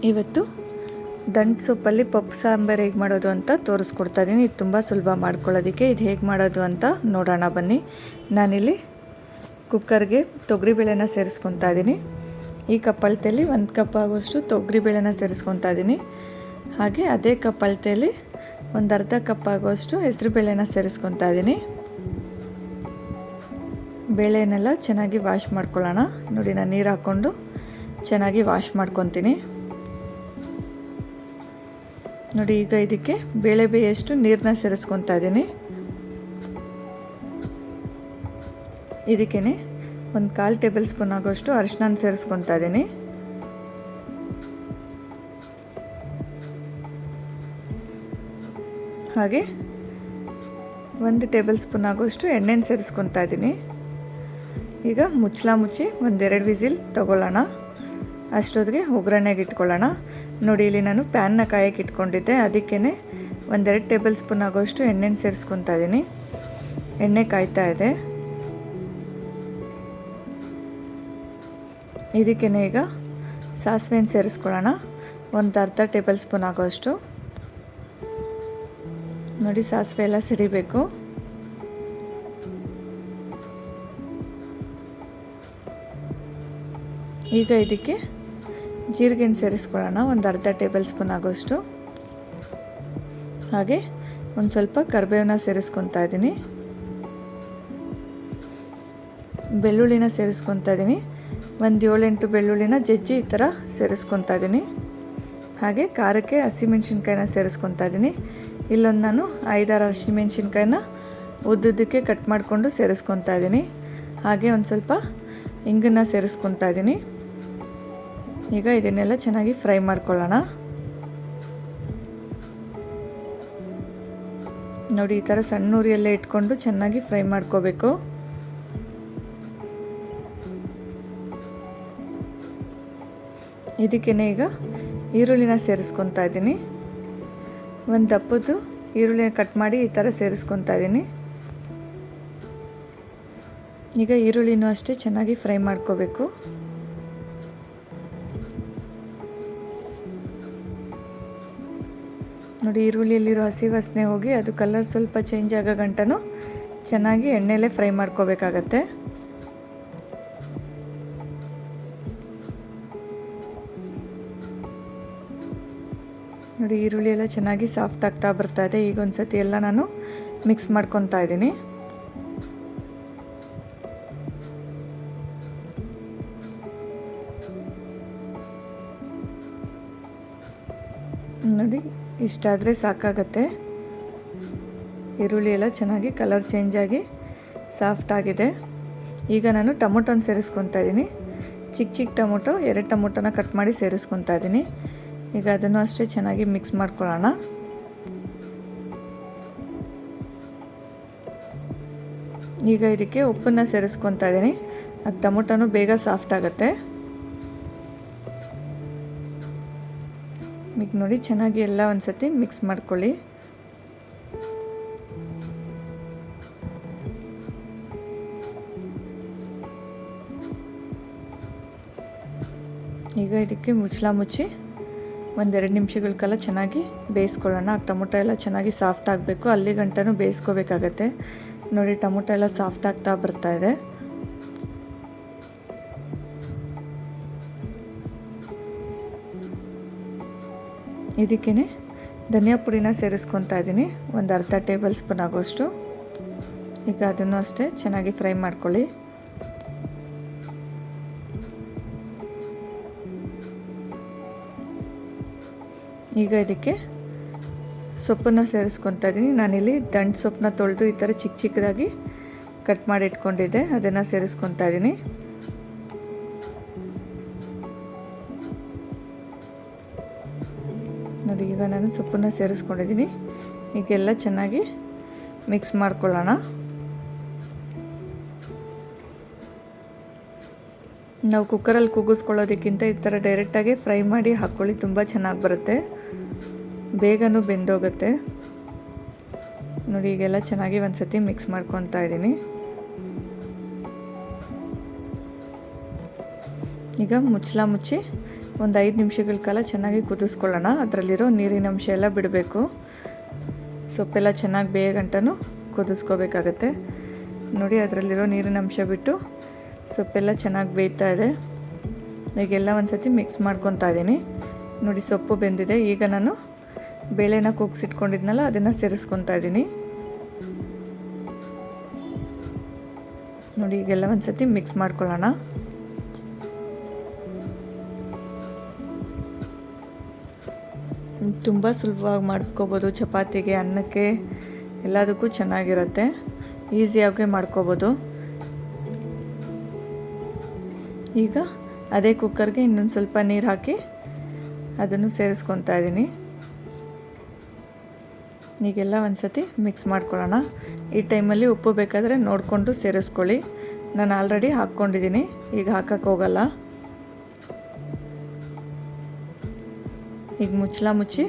ಇವತ್ತು ದಂಟು ಸೊಪ್ಪಲ್ಲಿ ಪಪ್ಪು ಸಾಂಬಾರು ಹೇಗೆ ಮಾಡೋದು ಅಂತ ತೋರಿಸ್ಕೊಡ್ತಾ ಇದ್ದೀನಿ. ಇದು ತುಂಬ ಸುಲಭ ಮಾಡ್ಕೊಳ್ಳೋದಕ್ಕೆ. ಇದು ಹೇಗೆ ಮಾಡೋದು ಅಂತ ನೋಡೋಣ ಬನ್ನಿ. ನಾನಿಲ್ಲಿ ಕುಕ್ಕರ್ಗೆ ತೊಗರಿಬೇಳೆನ ಸೇರಿಸ್ಕೊತಾ ಇದ್ದೀನಿ. ಈ ಕಪ್ ಅಳತೆಯಲ್ಲಿ 1 ಕಪ್ ಆಗುವಷ್ಟು ತೊಗರಿಬೇಳೆನ ಸೇರಿಸ್ಕೊತಾ ಇದ್ದೀನಿ. ಹಾಗೆ ಅದೇ ಕಪ್ ಅಳತೆಯಲ್ಲಿ ಒಂದು ಅರ್ಧ ಕಪ್ ಆಗುವಷ್ಟು ಹೆಸರುಬೇಳೆನ ಸೇರಿಸ್ಕೊತಾ ಇದ್ದೀನಿ. ಬೇಳೆನೆಲ್ಲ ಚೆನ್ನಾಗಿ ವಾಶ್ ಮಾಡ್ಕೊಳ್ಳೋಣ. ನೋಡಿ, ನಾನು ನೀರು ಹಾಕ್ಕೊಂಡು ಚೆನ್ನಾಗಿ ವಾಶ್ ಮಾಡ್ಕೊತೀನಿ. ನೋಡಿ, ಈಗ ಇದಕ್ಕೆ ಬೇಳೆ ಬೇಯಷ್ಟು ನೀರನ್ನ ಸೇರಿಸ್ಕೊತಾ ಇದ್ದೀನಿ. ಇದಕ್ಕೇ 1/4 ಟೇಬಲ್ ಸ್ಪೂನ್ ಆಗೋಷ್ಟು ಅರಿಶಿನ ಸೇರಿಸ್ಕೊತಾ ಇದ್ದೀನಿ. ಹಾಗೆ 1 ಟೇಬಲ್ ಸ್ಪೂನ್ ಆಗೋಷ್ಟು ಎಣ್ಣೆನ ಸೇರಿಸ್ಕೊತಾ ಇದ್ದೀನಿ. ಈಗ ಮುಚ್ಚಿ 1-2 ವಿಸಿಲ್ ತಗೊಳ್ಳೋಣ. ಅಷ್ಟೊತ್ತಿಗೆ ಒಗ್ಗರಣೆಗೆ ಇಟ್ಕೊಳ್ಳೋಣ. ನೋಡಿ, ಇಲ್ಲಿ ನಾನು ಪ್ಯಾನ್ನ ಕಾಯಕ್ಕೆ ಇಟ್ಕೊಂಡಿದ್ದೆ. ಅದಕ್ಕೇ 1-2 ಟೇಬಲ್ ಸ್ಪೂನ್ ಆಗೋಷ್ಟು ಎಣ್ಣೆನ ಸೇರಿಸ್ಕೊತಾ ಇದ್ದೀನಿ. ಎಣ್ಣೆ ಕಾಯ್ತಾ ಇದೆ. ಇದಕ್ಕೇ ಈಗ ಸಾಸಿವೆನ ಸೇರಿಸ್ಕೊಳ್ಳೋಣ. ಒಂದು ಅರ್ಧ ಟೇಬಲ್ ಸ್ಪೂನ್ ಆಗೋಷ್ಟು. ನೋಡಿ, ಸಾಸಿವೆ ಎಲ್ಲ ಸಿಡಿಬೇಕು. ಈಗ ಇದಕ್ಕೆ ಜೀರಿಗೆನ ಸೇರಿಸ್ಕೊಳ್ಳೋಣ. ಒಂದು ಅರ್ಧ ಟೇಬಲ್ ಸ್ಪೂನ್ ಆಗೋಷ್ಟು. ಹಾಗೆ ಒಂದು ಸ್ವಲ್ಪ ಕರಿಬೇವನ್ನ ಸೇರಿಸ್ಕೊತಾ ಇದ್ದೀನಿ. ಬೆಳ್ಳುಳ್ಳಿನ ಸೇರಿಸ್ಕೊತಾ ಇದ್ದೀನಿ. ಒಂದು 7-8 ಬೆಳ್ಳುಳ್ಳಿನ ಜಜ್ಜಿ ಈ ಥರ ಸೇರಿಸ್ಕೊತಾ ಇದ್ದೀನಿ. ಹಾಗೆ ಖಾರಕ್ಕೆ ಹಸಿಮೆಣ್ಸಿನ್ಕಾಯಿನ ಸೇರಿಸ್ಕೊತಾ ಇದ್ದೀನಿ. ಇಲ್ಲೊಂದು ನಾನು 5-6 ಹಸಿಮೆಣ್ಸಿನ್ಕಾಯಿನ ಉದ್ದುದ್ದಕ್ಕೆ ಕಟ್ ಮಾಡಿಕೊಂಡು ಸೇರಿಸ್ಕೊತಾ ಇದ್ದೀನಿ. ಹಾಗೆ ಒಂದು ಸ್ವಲ್ಪ ಇಂಗನ್ನು ಸೇರಿಸ್ಕೊತಾ ಇದ್ದೀನಿ. ಈಗ ಇದನ್ನೆಲ್ಲ ಚೆನ್ನಾಗಿ ಫ್ರೈ ಮಾಡ್ಕೊಳ್ಳೋಣ. ನೋಡಿ, ಈ ಥರ ಸಣ್ಣ ಉರಿಯಲ್ಲೇ ಇಟ್ಕೊಂಡು ಚೆನ್ನಾಗಿ ಫ್ರೈ ಮಾಡ್ಕೋಬೇಕು. ಇದಕ್ಕೇ ಈಗ ಈರುಳ್ಳಿನ ಸೇರಿಸ್ಕೊತಾ ಇದ್ದೀನಿ. ಒಂದು ದಪ್ಪದ್ದು ಈರುಳ್ಳಿನ ಕಟ್ ಮಾಡಿ ಈ ಥರ ಸೇರಿಸ್ಕೊತಾ ಇದ್ದೀನಿ. ಈಗ ಈರುಳ್ಳಿನೂ ಅಷ್ಟೇ ಚೆನ್ನಾಗಿ ಫ್ರೈ ಮಾಡ್ಕೋಬೇಕು. ನೋಡಿ, ಈರುಳ್ಳಿಯಲ್ಲಿರೋ ಹಸಿ ವಾಸನೆ ಹೋಗಿ ಅದು ಕಲರ್ ಸ್ವಲ್ಪ ಚೇಂಜ್ ಆಗೋ ಗಂಟನೂ ಚೆನ್ನಾಗಿ ಎಣ್ಣೆಲೇ ಫ್ರೈ ಮಾಡ್ಕೋಬೇಕಾಗತ್ತೆ. ನೋಡಿ, ಈರುಳ್ಳಿ ಎಲ್ಲ ಚೆನ್ನಾಗಿ ಸಾಫ್ಟ್ ಆಗ್ತಾ ಬರ್ತಾ ಇದೆ. ಈಗ ಒಂದು ಸತಿ ಎಲ್ಲ ನಾನು ಮಿಕ್ಸ್ ಮಾಡ್ಕೊತಾ ಇದ್ದೀನಿ. ನೋಡಿ, ಇಷ್ಟಾದರೆ ಸಾಕಾಗತ್ತೆ. ಈರುಳ್ಳಿ ಎಲ್ಲ ಚೆನ್ನಾಗಿ ಕಲರ್ ಚೇಂಜ್ ಆಗಿ ಸಾಫ್ಟ್ ಆಗಿದೆ. ಈಗ ನಾನು ಟೊಮೊಟೊನ ಸೇರಿಸ್ಕೊತಾ ಇದ್ದೀನಿ. ಚಿಕ್ಕ ಟೊಮೊಟೊ 2 ಟೊಮೊಟೊನ ಕಟ್ ಮಾಡಿ ಸೇರಿಸ್ಕೊತಾ ಇದ್ದೀನಿ. ಈಗ ಅದನ್ನು ಅಷ್ಟೇ ಚೆನ್ನಾಗಿ ಮಿಕ್ಸ್ ಮಾಡ್ಕೊಳ್ಳೋಣ. ಈಗ ಇದಕ್ಕೆ ಉಪ್ಪನ್ನು ಸೇರಿಸ್ಕೊತಾ ಇದ್ದೀನಿ. ಆ ಟೊಮೊಟೊನೂ ಬೇಗ ಸಾಫ್ಟ್ ಆಗುತ್ತೆ. ಈಗ ನೋಡಿ, ಚೆನ್ನಾಗಿ ಎಲ್ಲ ಒಂದು ಸತಿ ಮಿಕ್ಸ್ ಮಾಡ್ಕೊಳ್ಳಿ. ಈಗ ಇದಕ್ಕೆ ಮುಚ್ಚಿ 1-2 ನಿಮಿಷಗಳ ಕಾಲ ಚೆನ್ನಾಗಿ ಬೇಯಿಸ್ಕೊಳ್ಳೋಣ. ಟೊಮೊಟೊ ಎಲ್ಲ ಚೆನ್ನಾಗಿ ಸಾಫ್ಟ್ ಆಗಬೇಕು. ಅಲ್ಲಿ ಗಂಟನೂ ಬೇಯಿಸ್ಕೋಬೇಕಾಗತ್ತೆ. ನೋಡಿ, ಟೊಮೊಟೊ ಎಲ್ಲ ಸಾಫ್ಟ್ ಆಗ್ತಾ ಬರ್ತಾ ಇದೆ. ಇದಕ್ಕೇ ಧನಿಯಾ ಪುಡಿನ ಸೇರಿಸ್ಕೊತಾ ಇದ್ದೀನಿ. ಒಂದು ಅರ್ಧ ಟೇಬಲ್ ಸ್ಪೂನ್ ಆಗೋಷ್ಟು. ಈಗ ಅದನ್ನು ಅಷ್ಟೇ ಚೆನ್ನಾಗಿ ಫ್ರೈ ಮಾಡ್ಕೊಳ್ಳಿ. ಈಗ ಇದಕ್ಕೆ ಸೊಪ್ಪನ್ನು ಸೇರಿಸ್ಕೊತಾ ಇದ್ದೀನಿ. ನಾನಿಲ್ಲಿ ದಂಟು ಸೊಪ್ಪನ್ನ ತೊಳೆದು ಈ ಥರ ಚಿಕ್ಕದಾಗಿ ಕಟ್ ಮಾಡಿ ಇಟ್ಕೊಂಡಿದ್ದೆ. ಅದನ್ನು ಸೇರಿಸ್ಕೊತಾ ಇದ್ದೀನಿ. ನೋಡಿ, ಈಗ ನಾನು ಸೊಪ್ಪನ್ನು ಸೇರಿಸ್ಕೊಂಡಿದ್ದೀನಿ. ಈಗೆಲ್ಲ ಚೆನ್ನಾಗಿ ಮಿಕ್ಸ್ ಮಾಡ್ಕೊಳ್ಳೋಣ. ನಾವು ಕುಕ್ಕರಲ್ಲಿ ಕೂಗಿಸ್ಕೊಳ್ಳೋದಕ್ಕಿಂತ ಈ ಥರ ಡೈರೆಕ್ಟಾಗಿ ಫ್ರೈ ಮಾಡಿ ಹಾಕ್ಕೊಳ್ಳಿ, ತುಂಬ ಚೆನ್ನಾಗಿ ಬರುತ್ತೆ, ಬೇಗನೂ ಬೆಂದೋಗುತ್ತೆ. ನೋಡಿ, ಈಗೆಲ್ಲ ಚೆನ್ನಾಗಿ ಒಂದು ಸತಿ ಮಿಕ್ಸ್ ಮಾಡ್ಕೊತಾ ಇದ್ದೀನಿ. ಈಗ ಮುಚ್ಚಿ ಒಂದು 5 ನಿಮಿಷಗಳ ಕಾಲ ಚೆನ್ನಾಗಿ ಕುದಿಸ್ಕೊಳ್ಳೋಣ. ಅದರಲ್ಲಿರೋ ನೀರಿನ ಅಂಶ ಎಲ್ಲ ಬಿಡಬೇಕು. ಸೊಪ್ಪೆಲ್ಲ ಚೆನ್ನಾಗಿ ಬೇಯಗಂಟನೂ ಕುದಿಸ್ಕೋಬೇಕಾಗತ್ತೆ. ನೋಡಿ, ಅದರಲ್ಲಿರೋ ನೀರಿನ ಅಂಶ ಬಿಟ್ಟು ಸೊಪ್ಪೆಲ್ಲ ಚೆನ್ನಾಗಿ ಬೇಯ್ತಾ ಇದೆ. ಈಗೆಲ್ಲ ಒಂದು ಸತಿ ಮಿಕ್ಸ್ ಮಾಡ್ಕೊತಾ ಇದ್ದೀನಿ. ನೋಡಿ, ಸೊಪ್ಪು ಬೆಂದಿದೆ. ಈಗ ನಾನು ಬೇಳೆನ ಕೂಗಿಸಿಟ್ಕೊಂಡಿದ್ನಲ್ಲ ಅದನ್ನು ಸೇರಿಸ್ಕೊತಾ ಇದ್ದೀನಿ. ನೋಡಿ, ಈಗೆಲ್ಲ ಒಂದು ಸತಿ ಮಿಕ್ಸ್ ಮಾಡ್ಕೊಳ್ಳೋಣ. ತುಂಬ ಸುಲಭವಾಗಿ ಮಾಡ್ಕೋಬೋದು. ಚಪಾತಿಗೆ, ಅನ್ನಕ್ಕೆ ಎಲ್ಲದಕ್ಕೂ ಚೆನ್ನಾಗಿರುತ್ತೆ. ಈಸಿಯಾಗಿ ಮಾಡ್ಕೋಬೋದು. ಈಗ ಅದೇ ಕುಕ್ಕರ್ಗೆ ಇನ್ನೊಂದು ಸ್ವಲ್ಪ ನೀರು ಹಾಕಿ ಅದನ್ನು ಸೇರಿಸ್ಕೊತಾ ಇದ್ದೀನಿ. ಈಗೆಲ್ಲ ಒಂದು ಸತಿ ಮಿಕ್ಸ್ ಮಾಡ್ಕೊಳ್ಳೋಣ. ಈ ಟೈಮಲ್ಲಿ ಉಪ್ಪು ಬೇಕಾದರೆ ನೋಡಿಕೊಂಡು ಸೇರಿಸ್ಕೊಳ್ಳಿ. ನಾನು ಆಲ್ರೆಡಿ ಹಾಕ್ಕೊಂಡಿದ್ದೀನಿ, ಈಗ ಹಾಕಕ್ಕೆ ಹೋಗಲ್ಲ. ಈಗ ಮುಚ್ಚಳ ಮುಚ್ಚಿ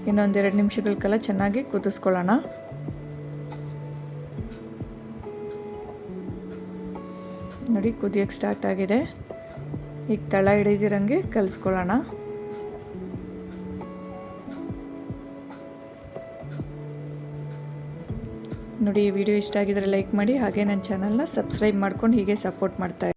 ಇನ್ನೊಂದು 2 ನಿಮಿಷಗಳ ಕಾಲ ಚೆನ್ನಾಗಿ ಕುದಿಸ್ಕೊಳ್ಳೋಣ. ನೋಡಿ, ಕುದಿಯೋಕ್ಕೆ ಸ್ಟಾರ್ಟ್ ಆಗಿದೆ. ಈಗ ತಳ ಹಿಡಿದಿರಂಗೆ ಕಲಿಸ್ಕೊಳ್ಳೋಣ. ನೋಡಿ, ಈ ವಿಡಿಯೋ ಇಷ್ಟ ಆಗಿದ್ರೆ ಲೈಕ್ ಮಾಡಿ, ಹಾಗೆ ನನ್ನ ಚಾನಲ್ನ ಸಬ್ಸ್ಕ್ರೈಬ್ ಮಾಡ್ಕೊಂಡು ಹೀಗೆ ಸಪೋರ್ಟ್ ಮಾಡ್ತಾ